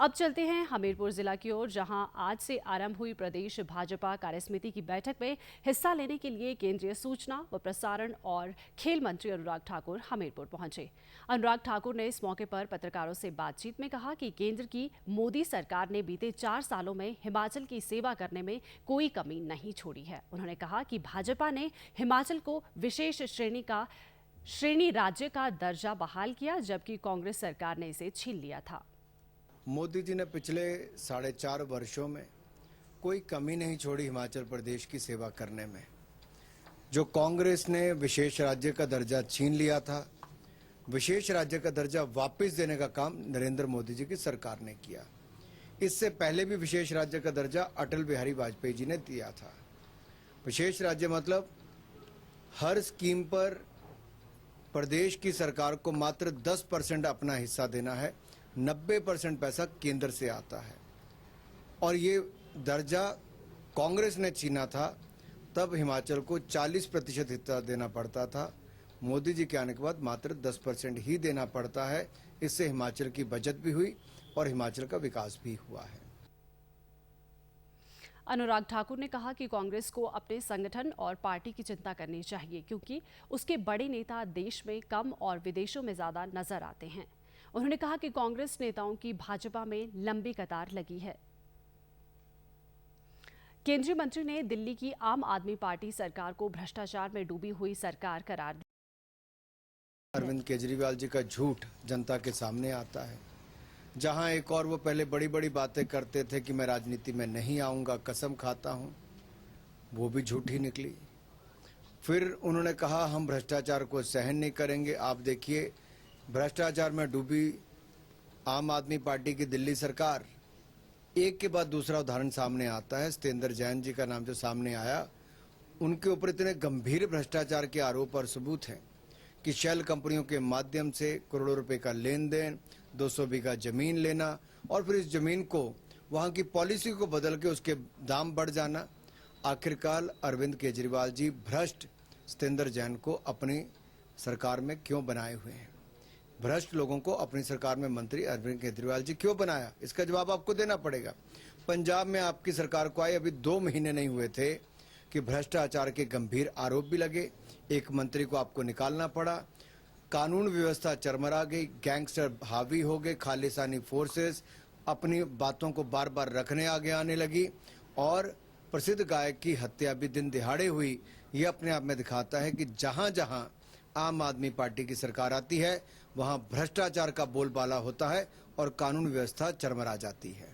अब चलते हैं हमीरपुर जिला की ओर, जहां आज से आरंभ हुई प्रदेश भाजपा कार्यसमिति की बैठक में हिस्सा लेने के लिए केंद्रीय सूचना व प्रसारण और खेल मंत्री अनुराग ठाकुर हमीरपुर पहुंचे। अनुराग ठाकुर ने इस मौके पर पत्रकारों से बातचीत में कहा कि केंद्र की मोदी सरकार ने बीते 4 सालों में हिमाचल की सेवा करने में कोई कमी नहीं छोड़ी है। उन्होंने कहा कि भाजपा ने हिमाचल को विशेष श्रेणी राज्य का दर्जा बहाल किया, जबकि कांग्रेस सरकार ने इसे छीन लिया था। मोदी जी ने पिछले 4.5 वर्षों में कोई कमी नहीं छोड़ी हिमाचल प्रदेश की सेवा करने में। जो कांग्रेस ने विशेष राज्य का दर्जा छीन लिया था, विशेष राज्य का दर्जा वापस देने का काम नरेंद्र मोदी जी की सरकार ने किया। इससे पहले भी विशेष राज्य का दर्जा अटल बिहारी वाजपेयी जी ने दिया था। विशेष राज्य मतलब हर स्कीम पर प्रदेश की सरकार को मात्र 10% अपना हिस्सा देना है, 90% पैसा केंद्र से आता है। और ये दर्जा कांग्रेस ने छीना था, तब हिमाचल को 40% हिस्सा देना पड़ता था। मोदी जी के आने के बाद मात्र 10% ही देना पड़ता है। इससे हिमाचल की बचत भी हुई और हिमाचल का विकास भी हुआ है। अनुराग ठाकुर ने कहा कि कांग्रेस को अपने संगठन और पार्टी की चिंता करनी चाहिए, क्योंकि उसके बड़े नेता देश में कम और विदेशों में ज्यादा नजर आते हैं। उन्होंने कहा कि कांग्रेस नेताओं की भाजपा में लंबी कतार लगी है। केंद्रीय मंत्री ने दिल्ली की आम आदमी पार्टी सरकार को भ्रष्टाचार में डूबी हुई सरकार करार दिया। अरविंद केजरीवाल जी का झूठ जनता के सामने आता है। जहां एक और वो पहले बड़ी बड़ी बातें करते थे कि मैं राजनीति में नहीं आऊंगा, कसम खाता हूं, वो भी झूठी निकली। फिर उन्होंने कहा हम भ्रष्टाचार को सहन नहीं करेंगे। आप देखिए, भ्रष्टाचार में डूबी आम आदमी पार्टी की दिल्ली सरकार, एक के बाद दूसरा उदाहरण सामने आता है। सत्येंद्र जैन जी का नाम जो सामने आया, उनके ऊपर इतने गंभीर भ्रष्टाचार के आरोप और सबूत हैं कि शेल कंपनियों के माध्यम से करोड़ों रुपए का लेन देन, 200 बीघा जमीन लेना और फिर इस जमीन को वहां की पॉलिसी को बदल के उसके दाम बढ़ जाना। आखिरकार अरविंद केजरीवाल जी भ्रष्ट सत्येंद्र जैन को अपनी सरकार में क्यों बनाए हुए हैं? भ्रष्ट लोगों को अपनी सरकार में मंत्री अरविंद केजरीवाल जी क्यों बनाया? इसका जवाब आपको देना पड़ेगा। पंजाब में आपकी सरकार को आए अभी 2 महीने नहीं हुए थे कि भ्रष्टाचार के गंभीर आरोप भी लगे। एक मंत्री को आपको निकालना पड़ा, कानून व्यवस्था चरमरा गई, गैंगस्टर हावी हो गए, खालिस्तानी फोर्सेस अपनी बातों को बार बार रखने आगे आने लगी और प्रसिद्ध गायक की हत्या भी दिन दिहाड़े हुई। ये अपने आप में दिखाता है कि जहां जहां आम आदमी पार्टी की सरकार आती है, वहां भ्रष्टाचार का बोलबाला होता है और कानून व्यवस्था चरमरा जाती है।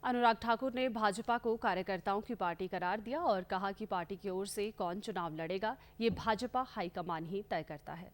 अनुराग ठाकुर ने भाजपा को कार्यकर्ताओं की पार्टी करार दिया और कहा कि पार्टी की ओर से कौन चुनाव लड़ेगा, ये भाजपा हाईकमान ही तय करता है।